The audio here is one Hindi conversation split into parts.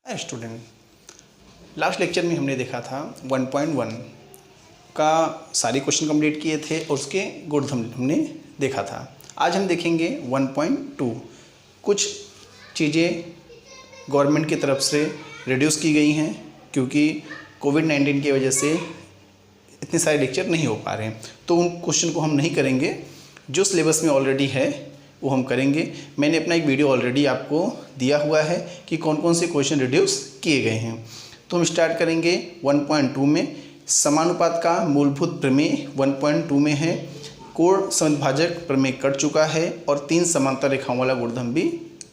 स्टूडेंट, लास्ट लेक्चर में हमने देखा था 1.1 का सारे क्वेश्चन कंप्लीट किए थे और उसके गुणधर्म हमने देखा था। आज हम देखेंगे 1.2। कुछ चीज़ें गवर्नमेंट की तरफ से रिड्यूस की गई हैं क्योंकि कोविड-19 की वजह से इतने सारे लेक्चर नहीं हो पा रहे हैं, तो उन क्वेश्चन को हम नहीं करेंगे। जो सिलेबस में ऑलरेडी है वो हम करेंगे। मैंने अपना एक वीडियो ऑलरेडी आपको दिया हुआ है कि कौन कौन से क्वेश्चन रिड्यूस किए गए हैं। तो हम स्टार्ट करेंगे 1.2 में। समानुपात का मूलभूत प्रमेय 1.2 में है। कोण समद्विभाजक प्रमेय कट चुका है और 3 समांतर रेखाओं वाला गुणधर्म भी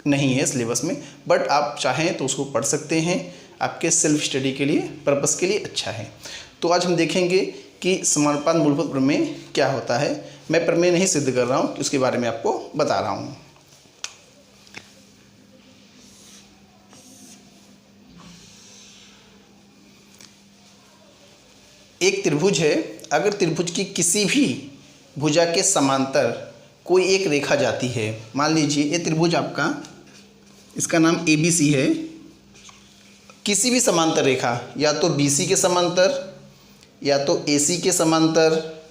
नहीं है सिलेबस में, बट आप चाहें तो उसको पढ़ सकते हैं। आपके सेल्फ स्टडी के लिए, पर्पस के लिए अच्छा है। तो आज हम देखेंगे कि समानुपात मूलभूत प्रमेय क्या होता है। मैं प्रमेय नहीं सिद्ध कर रहा हूँ, उसके बारे में आपको बता रहा हूँ। एक त्रिभुज है। अगर त्रिभुज की किसी भी भुजा के समांतर कोई एक रेखा जाती है, मान लीजिए ये त्रिभुज आपका, इसका नाम ABC है। किसी भी समांतर रेखा, या तो BC के समांतर, या तो AC के समांतर,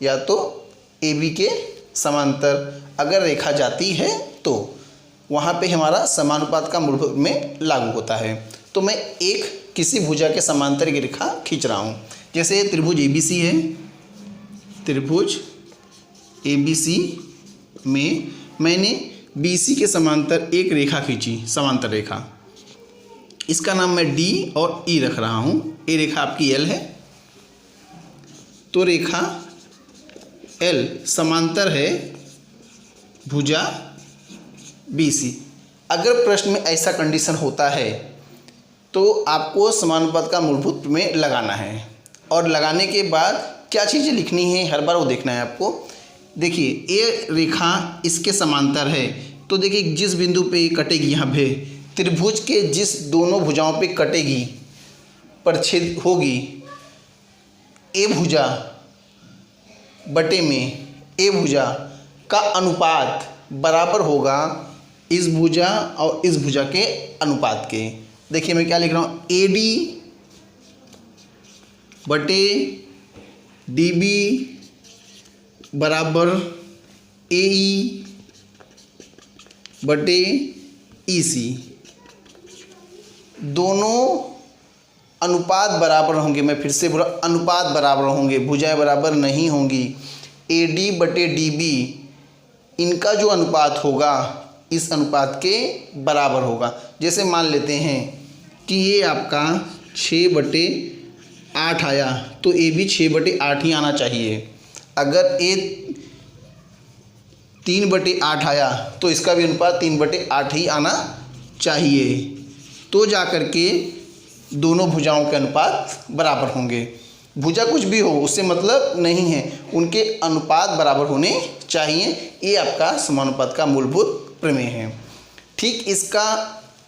या तो AB के समांतर अगर रेखा जाती है तो वहाँ पे हमारा समानुपात का मूलभूत में लागू होता है। तो मैं एक किसी भुजा के समांतर की रेखा खींच रहा हूँ। जैसे त्रिभुज ABC है। त्रिभुज ABC में मैंने BC के समांतर एक रेखा खींची, समांतर रेखा। इसका नाम मैं D और E रख रहा हूँ। ये रेखा आपकी L है। तो रेखा L समांतर है भुजा BC। अगर प्रश्न में ऐसा कंडीशन होता है तो आपको समानुपात का मूलभूत में लगाना है, और लगाने के बाद क्या चीज़ें लिखनी है हर बार वो देखना है आपको। देखिए ये रेखा इसके समांतर है, तो देखिए जिस बिंदु पे कटेगी, यहाँ पे त्रिभुज के जिस दोनों भुजाओं पे कटेगी, परछेद होगी, ए भुजा बटे में ए भुजा का अनुपात बराबर होगा इस भुजा और इस भुजा के अनुपात के। देखिए मैं क्या लिख रहा हूँ, AD बटे DB बराबर AE बटे EC। दोनों अनुपात बराबर होंगे। मैं फिर से बोला, अनुपात बराबर होंगे, भुजाएं बराबर नहीं होंगी। AD बटे DB इनका जो अनुपात होगा इस अनुपात के बराबर होगा। जैसे मान लेते हैं कि ये आपका 6/8 आया, तो AB 6/8 ही आना चाहिए। अगर A 3/8 आया तो इसका भी अनुपात 3/8 ही आना चाहिए, तो जाकर के दोनों भुजाओं के अनुपात बराबर होंगे। भुजा कुछ भी हो उससे मतलब नहीं है, उनके अनुपात बराबर होने चाहिए। ये आपका समानुपात का मूलभूत प्रमेय है। ठीक इसका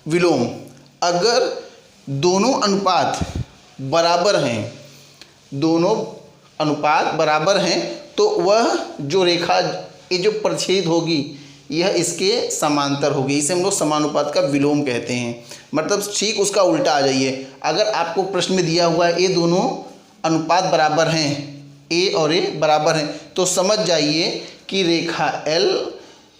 विलोम, अगर दोनों अनुपात बराबर हैं, दोनों अनुपात बराबर हैं, तो वह जो रेखा, ये जो परछेद होगी, यह इसके समांतर होगी। इसे हम लोग समानुपात का विलोम कहते हैं। मतलब ठीक उसका उल्टा आ जाइए। अगर आपको प्रश्न में दिया हुआ है ये दोनों अनुपात बराबर हैं, A और A बराबर हैं, तो समझ जाइए कि रेखा L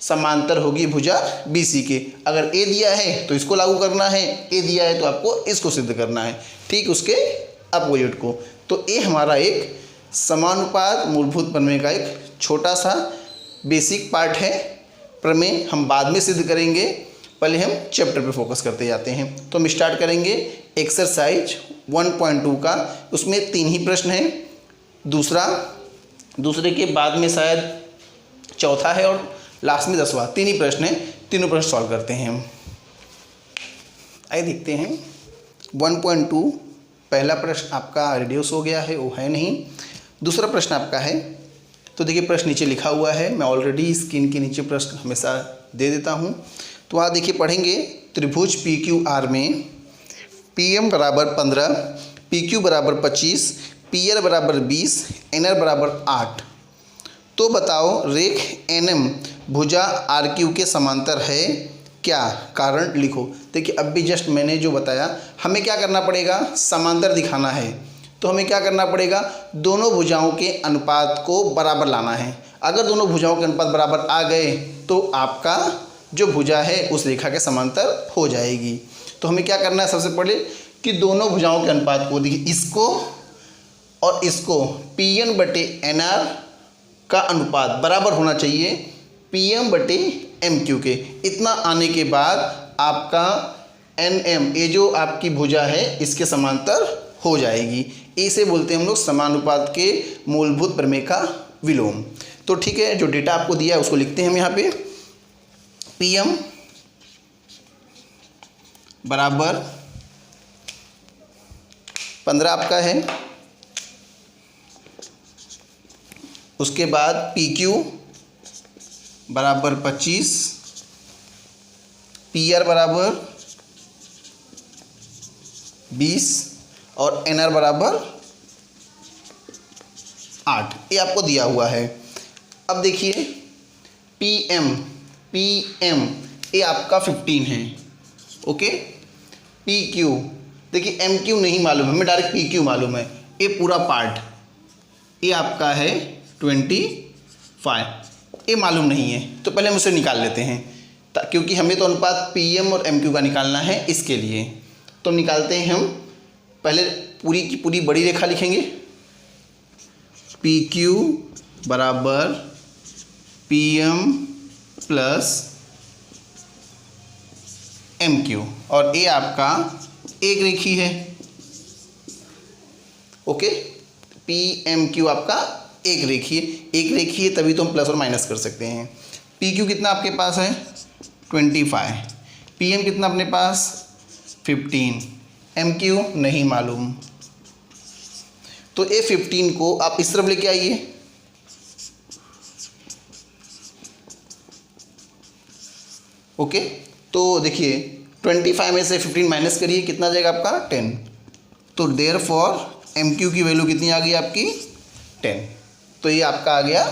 समांतर होगी भुजा BC के। अगर A दिया है तो इसको लागू करना है, A दिया है तो आपको इसको सिद्ध करना है, ठीक उसके अपोजिट को। तो ये हमारा एक समानुपात मूलभूत प्रमेय का एक छोटा सा बेसिक पार्ट है। प्रमेय हम बाद में सिद्ध करेंगे, पहले हम चैप्टर पे फोकस करते जाते हैं। तो हम स्टार्ट करेंगे एक्सरसाइज 1.2 का। उसमें 3 ही प्रश्न हैं, दूसरे के बाद में शायद चौथा है और लास्ट में 10वां। 3 ही प्रश्न हैं, तीनों प्रश्न सॉल्व करते हैं हम। आइए देखते हैं 1.2। पहला प्रश्न आपका रिड्यूस हो गया है, वो है नहीं। दूसरा प्रश्न आपका है, तो देखिए प्रश्न नीचे लिखा हुआ है। मैं ऑलरेडी स्क्रीन के नीचे प्रश्न हमेशा दे देता हूँ। तो वहाँ देखिए पढ़ेंगे, त्रिभुज PQR में PM बराबर 15, PQ बराबर 25, PR बराबर 20, NR बराबर 8। तो बताओ रेख NM भुजा RQ के समांतर है क्या कारण लिखो। देखिए अब भी जस्ट मैंने जो बताया, हमें क्या करना पड़ेगा, समांतर दिखाना है तो हमें क्या करना पड़ेगा, दोनों भुजाओं के अनुपात को बराबर लाना है। अगर दोनों भुजाओं के अनुपात बराबर आ गए तो आपका जो भुजा है उस रेखा के समांतर हो जाएगी। तो हमें क्या करना है, सबसे पहले कि दोनों भुजाओं के अनुपात को, देखिए इसको और इसको Pn/nr का अनुपात बराबर होना चाहिए Pm/mq के। इतना आने के बाद आपका Nm, ये जो आपकी भुजा है इसके समांतर हो जाएगी। इसे बोलते हैं हम लोग समानुपात के मूलभूत प्रमेय का विलोम। तो ठीक है, जो डेटा आपको दिया है उसको लिखते हैं हम यहाँ पे। Pm बराबर 15 आपका है, उसके बाद PQ बराबर 25, PR बराबर 20 और NR बराबर 8, ये आपको दिया हुआ है। अब देखिए PM ये आपका 15 है, ओके। PQ देखिए MQ नहीं मालूम है, हमें डायरेक्ट PQ मालूम है। ये पूरा पार्ट ये आपका है 25, ये मालूम नहीं है तो पहले हम उसे निकाल लेते हैं, क्योंकि हमें तो अनुपात PM और MQ का निकालना है, इसके लिए तो निकालते हैं हम। पहले पूरी की पूरी बड़ी रेखा लिखेंगे, PQ बराबर PM प्लस MQ और ये आपका एक रेखी है, ओके। PMQ आपका एक रेखी है, एक रेखी है तभी तो हम प्लस और माइनस कर सकते हैं। PQ कितना आपके पास है 25, PM कितना अपने पास 15, MQ नहीं मालूम। तो ये 15 को आप इस तरफ लेके आइए, ओके। तो देखिए 25 में से 15 माइनस करिए, कितना जाएगा आपका 10। तो देयरफॉर MQ की वैल्यू कितनी आ गई आपकी 10, तो ये आपका आ गया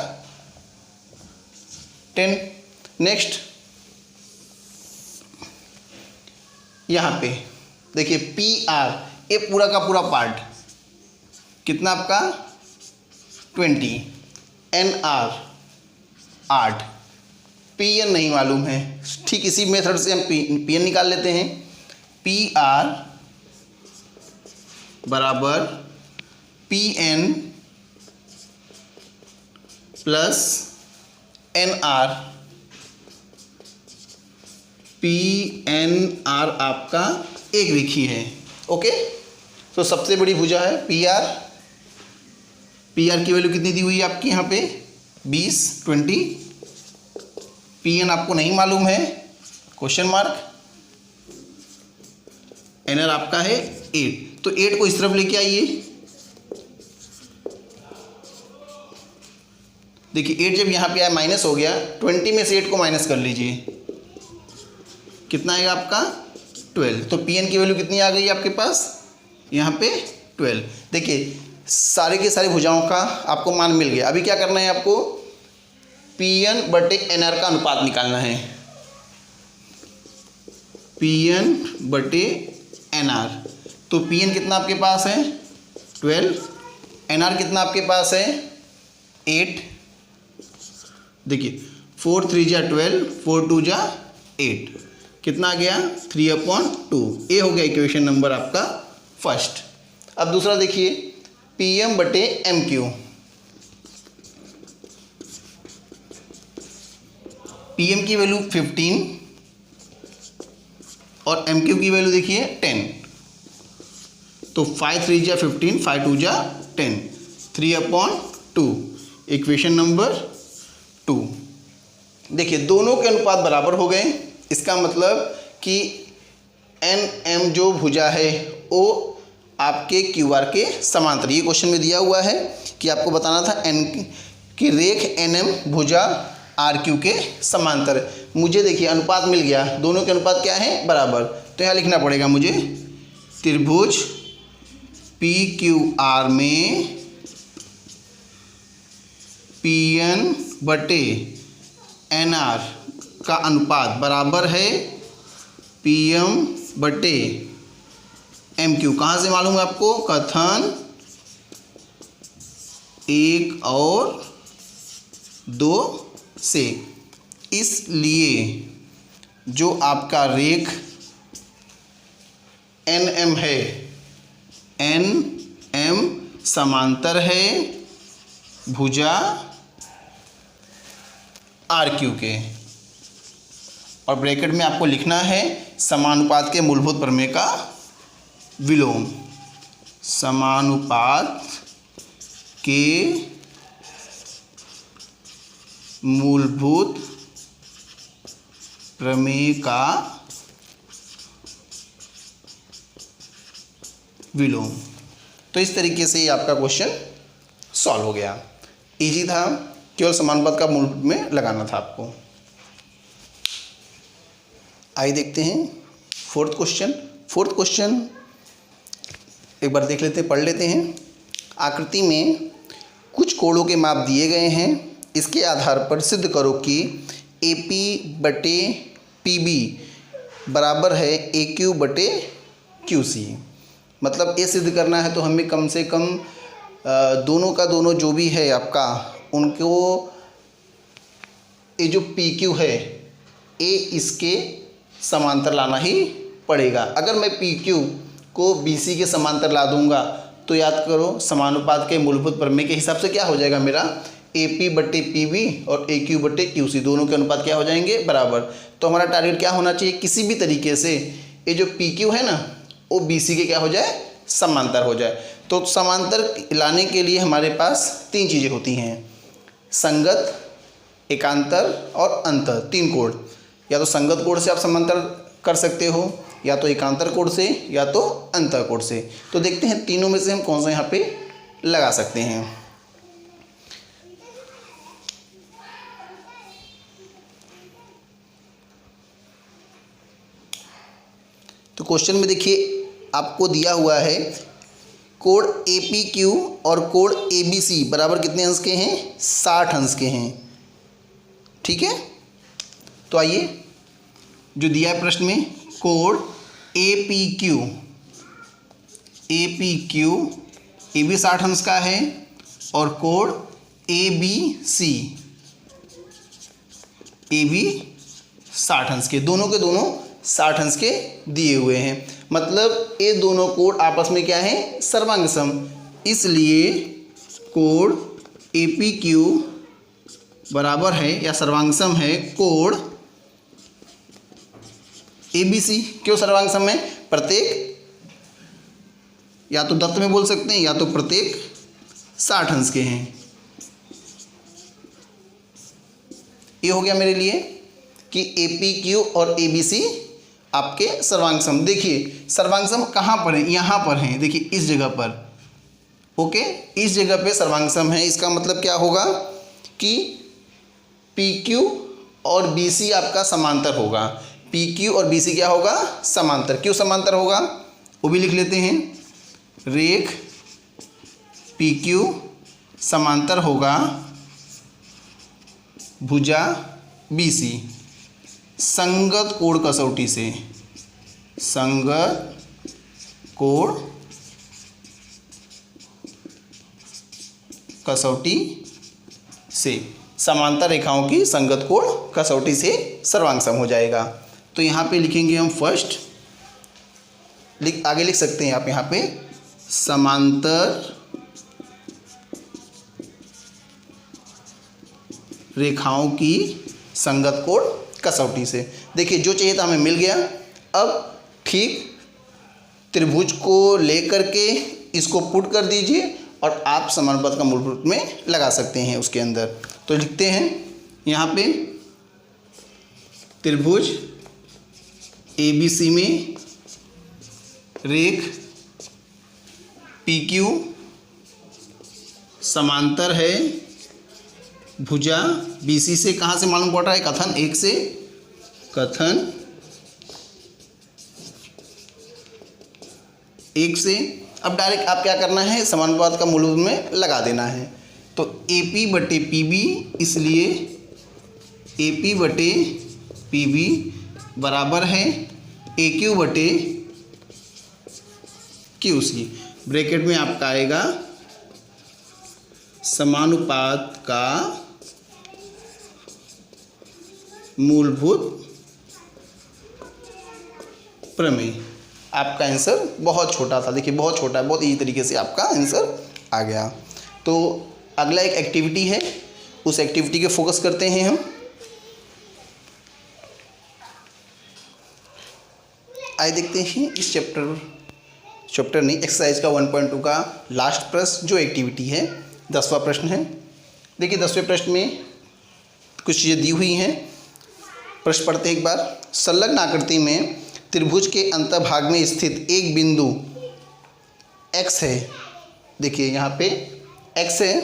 10। नेक्स्ट यहाँ पे देखिए PR, ये पूरा का पूरा पार्ट कितना आपका 20, NR 8, PN नहीं मालूम है। ठीक इसी मेथड से हम PN निकाल लेते हैं। PR बराबर PN प्लस NR, PNR आपका एक रेखी है, ओके। तो सबसे बड़ी भुजा है PR की वैल्यू कितनी दी हुई है आपकी यहाँ पे 20, 20। PN आपको नहीं मालूम है, क्वेश्चन मार्क। NR आपका है 8, तो 8 को इस तरफ लेके आइए। देखिए 8 जब यहाँ पे आया माइनस हो गया, 20 में से 8 को माइनस कर लीजिए, कितना आएगा आपका 12। तो PN की वैल्यू कितनी आ गई आपके पास यहाँ पे 12। देखिए सारे के सारे भुजाओं का आपको मान मिल गया। अभी क्या करना है आपको, PN/NR का अनुपात निकालना है। PN/NR, तो PN कितना आपके पास है 12, NR कितना आपके पास है 8। देखिए 4 3 जा 12, 4 2 जा 8, कितना आ गया 3/2। ये हो गया इक्वेशन नंबर आपका फर्स्ट। अब दूसरा देखिए PM/MQ, PM की वैल्यू 15 और MQ की वैल्यू देखिए 10। तो 5 3 जा 15, 5 2 जा 10, 3/2, इक्वेशन नंबर 2। देखिए दोनों के अनुपात बराबर हो गए, इसका मतलब कि NM जो भुजा है वो आपके QR के समांतर। ये क्वेश्चन में दिया हुआ है कि आपको बताना था N की रेख NM भुजा RQ के समांतर। मुझे देखिए अनुपात मिल गया, दोनों के अनुपात क्या है बराबर। तो यहाँ लिखना पड़ेगा मुझे त्रिभुज PQR में PN/NR का अनुपात बराबर है PM बटे MQ। कहाँ से मालूम है आपको? कथन 1 और 2 से। इसलिए जो आपका रेख NM है, NM समांतर है भुजा RQ के। और ब्रैकेट में आपको लिखना है समानुपात के मूलभूत प्रमेय का विलोम। समानुपात के मूलभूत प्रमेय का विलोम। तो इस तरीके से आपका क्वेश्चन सॉल्व हो गया। इजी था, केवल समानुपात का मूलभूत में लगाना था आपको। आइए देखते हैं फोर्थ क्वेश्चन एक बार देख लेते हैं, पढ़ लेते हैं। आकृति में कुछ कोणों के माप दिए गए हैं। इसके आधार पर सिद्ध करो कि AP बटे PB बराबर है AQ बटे QC। मतलब ये सिद्ध करना है तो हमें कम से कम दोनों का दोनों जो भी है आपका, उनको ये जो PQ है ये इसके समांतर लाना ही पड़ेगा। अगर मैं PQ को BC के समांतर ला दूंगा तो याद करो समानुपात के मूलभूत प्रमेय के हिसाब से क्या हो जाएगा मेरा, AP बटे PB और AQ बटे QC दोनों के अनुपात क्या हो जाएंगे, बराबर। तो हमारा टारगेट क्या होना चाहिए, किसी भी तरीके से ये जो PQ है ना वो BC के क्या हो जाए, समांतर हो जाए। तो समांतर लाने के लिए हमारे पास 3 चीज़ें होती हैं, संगत, एकांतर और अंतर। 3 कोण, या तो संगत कोण से आप समांतर कर सकते हो, या तो एकांतर कोण से, या तो अंतर कोण से। तो देखते हैं तीनों में से हम कौन सा यहाँ पे लगा सकते हैं। तो क्वेश्चन में देखिए आपको दिया हुआ है कोण APQ और कोण ABC बराबर कितने अंश के हैं, 60 अंश के हैं। ठीक है, तो आइए जो दिया है प्रश्न में, कोण APQ ये भी 60 अंश का है, और कोण ABC ये भी 60 अंश के, दोनों के दोनों 60 अंश के दिए हुए हैं। मतलब ये दोनों कोण आपस में क्या है, सर्वांग सम। इसलिए कोण APQ बराबर है या सर्वांग सम है कोण ABC। क्यों सर्वांग सम है, प्रत्येक या तो दत्त में बोल सकते हैं या तो प्रत्येक 60 अंश के हैं। ये हो गया मेरे लिए कि APQ और ABC आपके सर्वांग सम। देखिए सर्वांग सम कहाँ पर है, यहाँ पर है, देखिए इस जगह पर। ओके, इस जगह पे सर्वांग सम है। इसका मतलब क्या होगा कि PQ और BC आपका समांतर होगा। PQ और BC क्या होगा, समांतर। क्यों समांतर होगा वो भी लिख लेते हैं। रेख PQ समांतर होगा भुजा BC संगत कोण कसौटी से। संगत कोण कसौटी से, समांतर रेखाओं की संगत कोण कसौटी से सर्वांग सम हो जाएगा। तो यहाँ पे लिखेंगे हम फर्स्ट, आगे लिख सकते हैं आप यहाँ पे समांतर रेखाओं की संगत कोण कसौटी से। देखिए जो चाहिए था हमें मिल गया। अब ठीक त्रिभुज को लेकर के इसको पुट कर दीजिए और आप समानुपात का मूलभूत में लगा सकते हैं उसके अंदर। तो लिखते हैं यहाँ पे त्रिभुज ABC में रेख PQ समांतर है भुजा BC से। कहाँ से मालूम पड़ रहा है, कथन 1 से। कथन 1 से। अब डायरेक्ट आप क्या करना है, समानुपात का मूलभूत में लगा देना है। तो AP बटे PB, इसलिए AP बटे PB बराबर है ए क्यू बटे क्यू सी, ब्रैकेट में आपका आएगा समानुपात का मूलभूत प्रमेय। आपका आंसर बहुत छोटा था, देखिए बहुत छोटा है, बहुत इजी तरीके से आपका आंसर आ गया। तो अगला एक एक्टिविटी है, उस एक्टिविटी के फोकस करते हैं हम। आइए देखते हैं इस चैप्टर नहीं, एक्सरसाइज का 1.2 का लास्ट प्रश्न जो एक्टिविटी है, 10वां प्रश्न है। देखिए 10वें प्रश्न में कुछ चीज़ें दी हुई हैं, प्रश्न पढ़ते हैं एक बार। संलग्न आकृति में त्रिभुज के अंतभाग में स्थित एक बिंदु x है। देखिए यहाँ पे x है,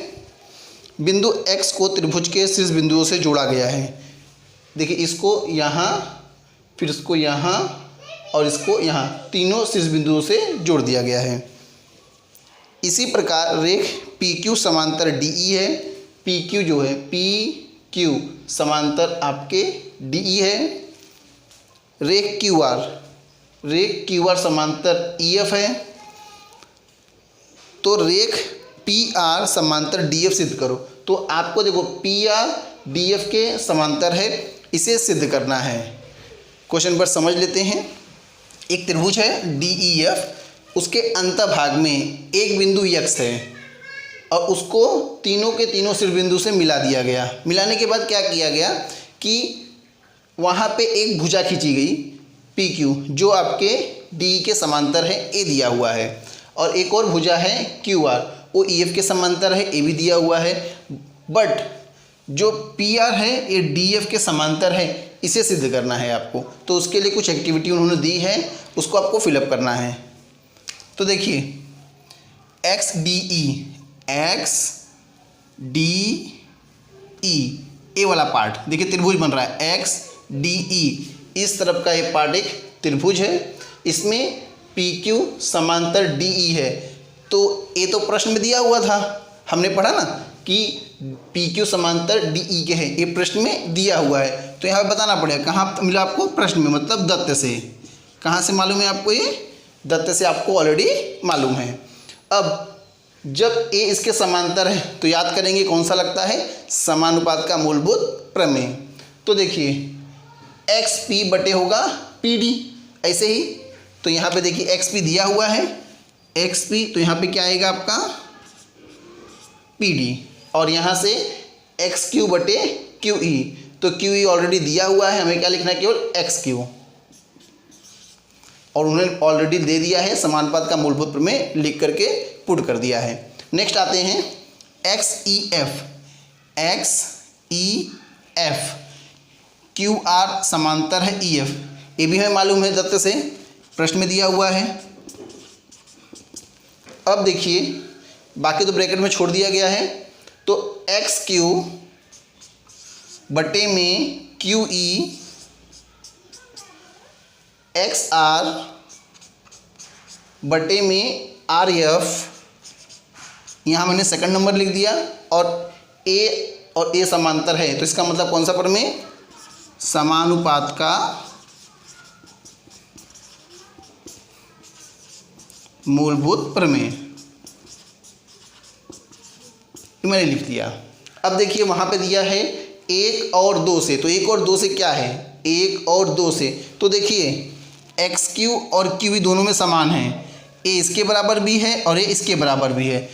बिंदु x को त्रिभुज के शीर्ष बिंदुओं से जोड़ा गया है। देखिए इसको यहाँ, फिर इसको यहाँ और इसको यहाँ, तीनों शीर्ष बिंदुओं से जोड़ दिया गया है। इसी प्रकार रेख PQ समांतर DE है। PQ जो है, PQ समांतर आपके DE है। रेख QR समांतर EF है। तो रेख PR समांतर DF सिद्ध करो। तो आपको देखो PR DF के समांतर है, इसे सिद्ध करना है। क्वेश्चन पर समझ लेते हैं। एक त्रिभुज है DEF, उसके अंतभाग में एक बिंदु x है और उसको तीनों के तीनों शीर्ष बिंदु से मिला दिया गया। मिलाने के बाद क्या किया गया कि वहाँ पे एक भुजा खींची गई PQ, जो आपके DE के समांतर है, A दिया हुआ है, और एक और भुजा है QR, वो EF के समांतर है, A भी दिया हुआ है। बट जो PR है ये DF के समांतर है, इसे सिद्ध करना है आपको। तो उसके लिए कुछ एक्टिविटी उन्होंने दी है, उसको आपको फिलअप करना है। तो देखिए XDE ए वाला पार्ट, देखिए त्रिभुज बन रहा है XDE, इस तरफ का ये पार्ट एक त्रिभुज है। इसमें PQ समांतर DE है। तो ये तो प्रश्न में दिया हुआ था, हमने पढ़ा ना कि PQ समांतर DE के है, ये प्रश्न में दिया हुआ है। तो यहाँ बताना पड़ेगा कहाँ मिला आपको, प्रश्न में, मतलब दत्त से। कहाँ से मालूम है आपको? ये दत्त से आपको ऑलरेडी मालूम है। अब जब A इसके समांतर है तो याद करेंगे कौन सा लगता है, समानुपात का मूलभूत प्रमेय। तो देखिए XP बटे होगा PD, ऐसे ही। तो यहाँ पे देखिए XP दिया हुआ है, XP, तो यहाँ पे क्या आएगा आपका PD, और यहाँ से XQ बटे QE, तो QE ऑलरेडी दिया हुआ है, हमें क्या लिखना है, केवल XQ, और उन्होंने ऑलरेडी दे दिया है समानुपात का मूलभूत प्रमेय, लिख करके पुट कर दिया है। नेक्स्ट आते हैं XEF QR समांतर है EF, ये भी हमें मालूम है दत्त से, प्रश्न में दिया हुआ है। अब देखिए बाकी तो ब्रैकेट में छोड़ दिया गया है। तो XQ बटे में QE XR बटे में RF, यहाँ मैंने सेकंड नंबर लिख दिया, और A समांतर है, तो इसका मतलब कौन सा प्रमेय, समानुपात का मूलभूत प्रमेय, मैंने लिख दिया। अब देखिए वहाँ पे दिया है 1 और 2 से, तो 1 और 2 से क्या है, 1 और 2 से, तो देखिए XQ और QE दोनों में समान है, A इसके बराबर भी है और A इसके बराबर भी है,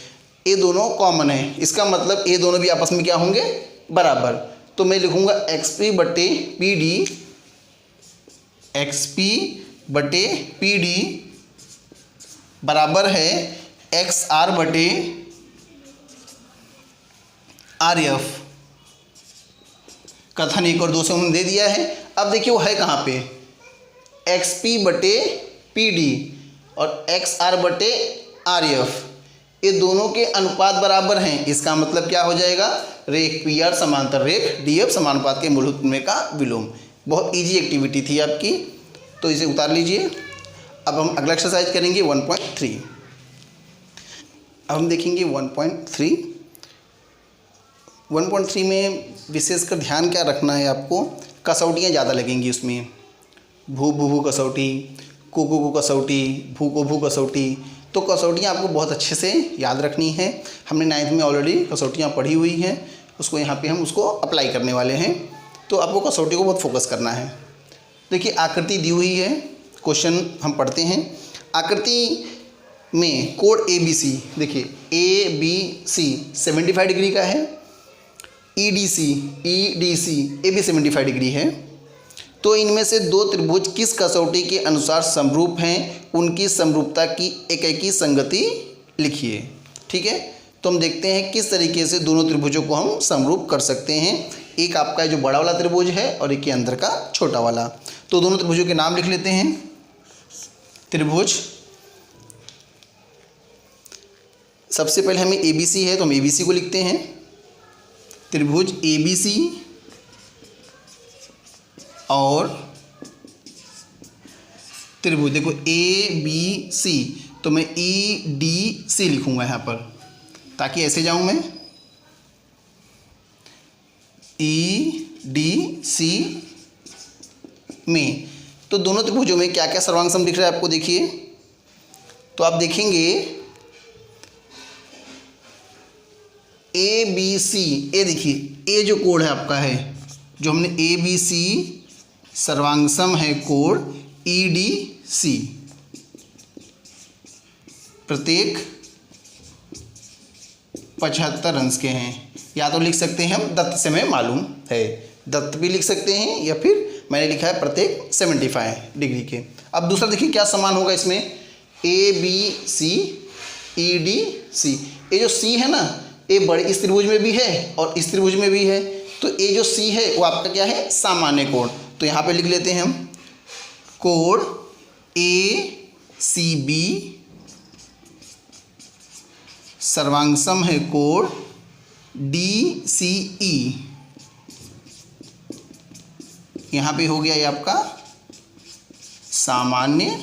ये दोनों कॉमन है, इसका मतलब ये दोनों भी आपस में क्या होंगे, बराबर। तो मैं लिखूँगा XP बटे PD बराबर है XR बटे RF। कथन 1 और 2 से उन्होंने दे दिया है। अब देखिए वो है कहाँ पे, XP बटे PD और XR बटे RF, ये दोनों के अनुपात बराबर हैं, इसका मतलब क्या हो जाएगा, रेख PR समांतर रेख DF समानुपात के मूलभूत प्रमेय का विलोम। बहुत इजी एक्टिविटी थी आपकी, तो इसे उतार लीजिए। अब हम अगला एक्सरसाइज करेंगे 1.3। अब हम देखेंगे 1.3। 1.3 में विशेषकर ध्यान क्या रखना है आपको, कसौटियाँ ज़्यादा लगेंगी उसमें। भू भू भू कसौटी, को कसौटी, भू को भू कसौटी। तो कसौटियाँ आपको बहुत अच्छे से याद रखनी है। हमने 9th में ऑलरेडी कसौटियाँ पढ़ी हुई हैं, उसको यहाँ पे हम उसको अप्लाई करने वाले हैं। तो आपको कसौटी को बहुत फोकस करना है। देखिए आकृति दी हुई है, क्वेश्चन हम पढ़ते हैं। आकृति में कोण ABC, देखिए ABC 75 डिग्री का है, EDC ये भी 75 डिग्री है। तो इनमें से दो त्रिभुज किस कसौटी के अनुसार समरूप हैं, उनकी समरूपता की एकाकी संगति लिखिए। ठीक है, तो हम देखते हैं किस तरीके से दोनों त्रिभुजों को हम समरूप कर सकते हैं। एक आपका जो बड़ा वाला त्रिभुज है और एक के अंदर का छोटा वाला। तो दोनों त्रिभुजों के नाम लिख लेते हैं। त्रिभुज, सबसे पहले हमें ABC है तो हम ABC को लिखते हैं। त्रिभुज ABC और त्रिभुज देखो ABC, तो मैं EDC लिखूंगा यहाँ पर, ताकि ऐसे जाऊं मैं EDC में। तो दोनों त्रिभुजों में क्या क्या सर्वांग सम दिख रहा है आपको, देखिए। तो आप देखेंगे ABC, ए देखिए ए जो कोण है आपका है, जो हमने ABC सर्वांग सम है कोण EDC, प्रत्येक 75 अंश के हैं। या तो लिख सकते हैं हम दत्त से हमें मालूम है, दत्त भी लिख सकते हैं, या फिर मैंने लिखा है प्रत्येक 75 डिग्री के। अब दूसरा देखिए क्या समान होगा इसमें, ABC EDC। ये जो C है ना, ये बड़े इस त्रिभुज में भी है और इस त्रिभुज में भी है। तो ये जो C है वो आपका क्या है, सामान्य कोण। तो यहाँ पे लिख लेते हैं हम कोण ACB सर्वांग सम है कोण DCE। यहाँ पे हो गया ये आपका सामान्य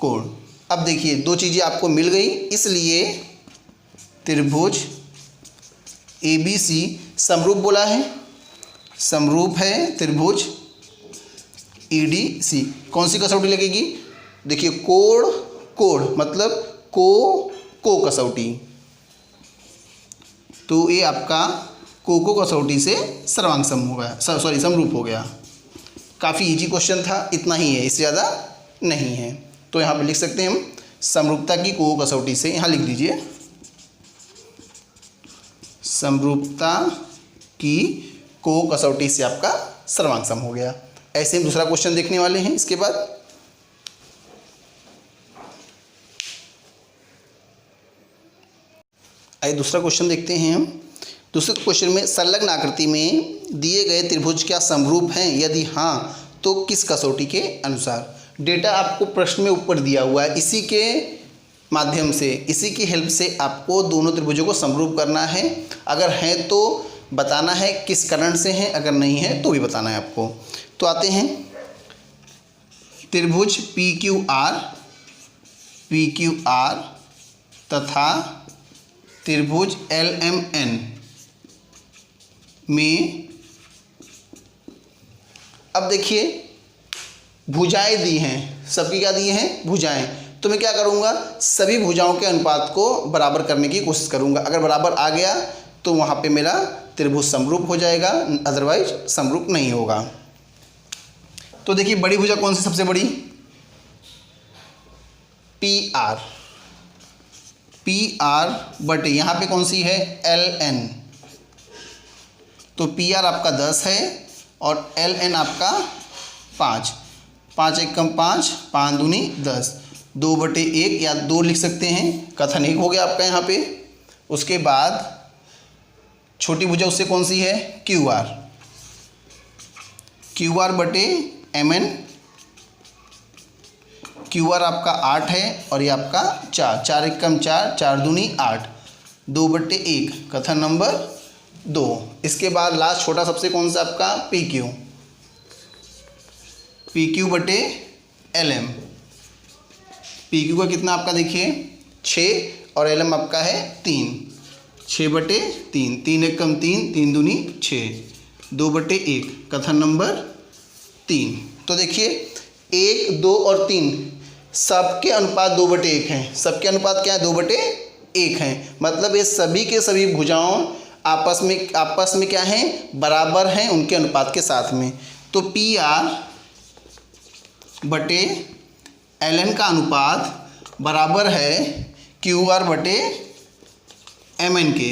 कोण। अब देखिए दो चीज़ें आपको मिल गई, इसलिए त्रिभुज ABC समरूप बोला है, समरूप है त्रिभुज EDC। कौन सी कसौटी लगेगी, देखिए कोण कोण मतलब को कसौटी। तो ये आपका को कसौटी से सर्वांग सम हो गया, सॉरी समरूप हो गया। काफ़ी इजी क्वेश्चन था, इतना ही है, इससे ज़्यादा नहीं है। तो यहाँ पे लिख सकते हैं हम समरूपता की को कसौटी से, यहाँ लिख दीजिए समरूपता की को कसौटी से आपका सर्वांग सम हो गया। ऐसे हम दूसरा क्वेश्चन देखने वाले हैं इसके बाद। आइए दूसरा क्वेश्चन देखते हैं हम। दूसरे क्वेश्चन में संलग्न आकृति में दिए गए त्रिभुज क्या समरूप हैं, यदि हाँ तो किस कसौटी के अनुसार। डेटा आपको प्रश्न में ऊपर दिया हुआ है, इसी के माध्यम से, इसी की हेल्प से आपको दोनों त्रिभुजों को समरूप करना है। अगर है तो बताना है किस कारण से है, अगर नहीं है तो भी बताना है आपको। तो आते हैं त्रिभुज PQR तथा त्रिभुज LMN में। अब देखिए भुजाएं दी हैं, सबकी क्या दी हैं, भुजाएं। तो मैं क्या करूँगा, सभी भुजाओं के अनुपात को बराबर करने की कोशिश करूँगा। अगर बराबर आ गया तो वहाँ पे मेरा त्रिभुज समरूप हो जाएगा, अदरवाइज समरूप नहीं होगा। तो देखिए बड़ी भुजा कौन सी सबसे बड़ी, PR बटे यहाँ पे कौन सी है, LN। तो PR आपका 10 है और LN आपका 5। 5 एक कम 5, 5 दूनी 10, 2/1 या 2 लिख सकते हैं, कथन 1 हो गया आपका यहाँ पे। उसके बाद छोटी भुजा उससे कौन सी है, QR बटे MN। QR आपका 8 है और ये आपका 4, 4 एक कम 4, 4 दूनी 8, 2/1 कथन नंबर 2। इसके बाद लास्ट छोटा सबसे कौन सा आपका, PQ बटे LM। PQ का कितना आपका देखिए 6 और LM आपका है 3, 6/3, 3 एक कम 3, 3 दूनी 6, 2/1 कथन नंबर 3। तो देखिए 1, 2 और 3 सबके अनुपात 2/1 हैं। सबके अनुपात क्या है? 2/1 हैं। मतलब ये सभी के सभी भुजाओं आपस में क्या हैं? बराबर हैं उनके अनुपात के साथ में। तो PR/ln का अनुपात बराबर है QR/mn के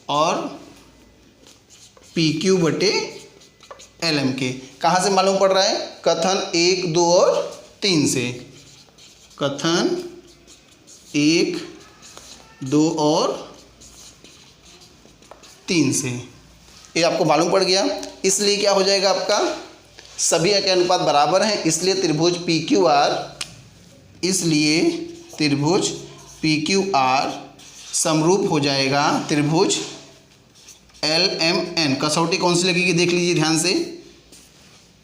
और PQ/lm के। कहाँ से मालूम पड़ रहा है? कथन 1, 2 और 3 से। कथन 1, 2 और 3 से ये आपको मालूम पड़ गया। इसलिए क्या हो जाएगा आपका? सभी के अनुपात बराबर हैं, इसलिए त्रिभुज PQR समरूप हो जाएगा त्रिभुज LMN। कसौटी कौन सी लगेगी देख लीजिए ध्यान से।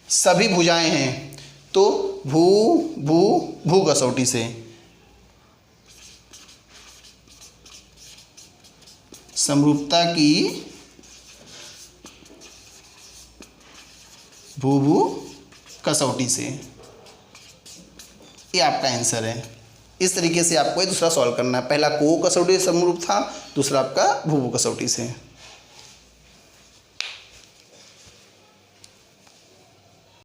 सभी भुजाएं हैं तो भू कसौटी से समरूपता की भू कसौटी से। ये आपका आंसर है। इस तरीके से आपको ये दूसरा सॉल्व करना है। पहला को कसौटी से समरूप था, दूसरा आपका भू कसौटी से।